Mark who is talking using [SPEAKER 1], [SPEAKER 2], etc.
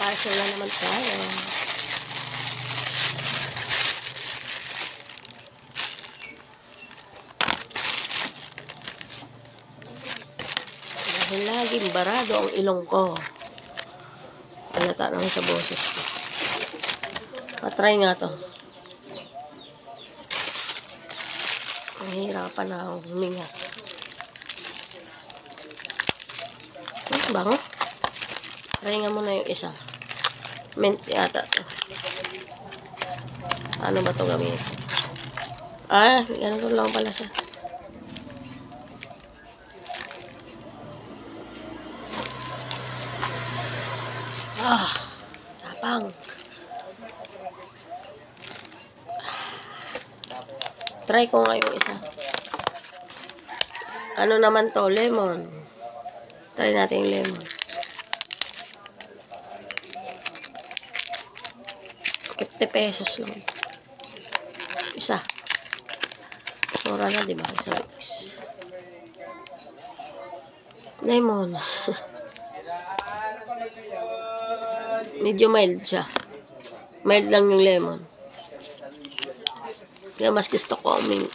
[SPEAKER 1] Parcel na naman tayo. Dahil laging barado ang ilong ko. Halata naman sa boses ko. Patry nga to. Nahihirapan na akong huminga. Bango. Try nga muna yung isa. Mint yata to. Ano ba to gamitin? Ganun lang pala siya. Tapang. Try ko nga yung isa. Ano naman to? Lemon. Try natin yung lemon. 50 pesos lang. Isa. Mura na, diba? Isa mix. Lemon. Medyo mild siya. Mild lang yung lemon. Kaya mas gusto ko ang mint.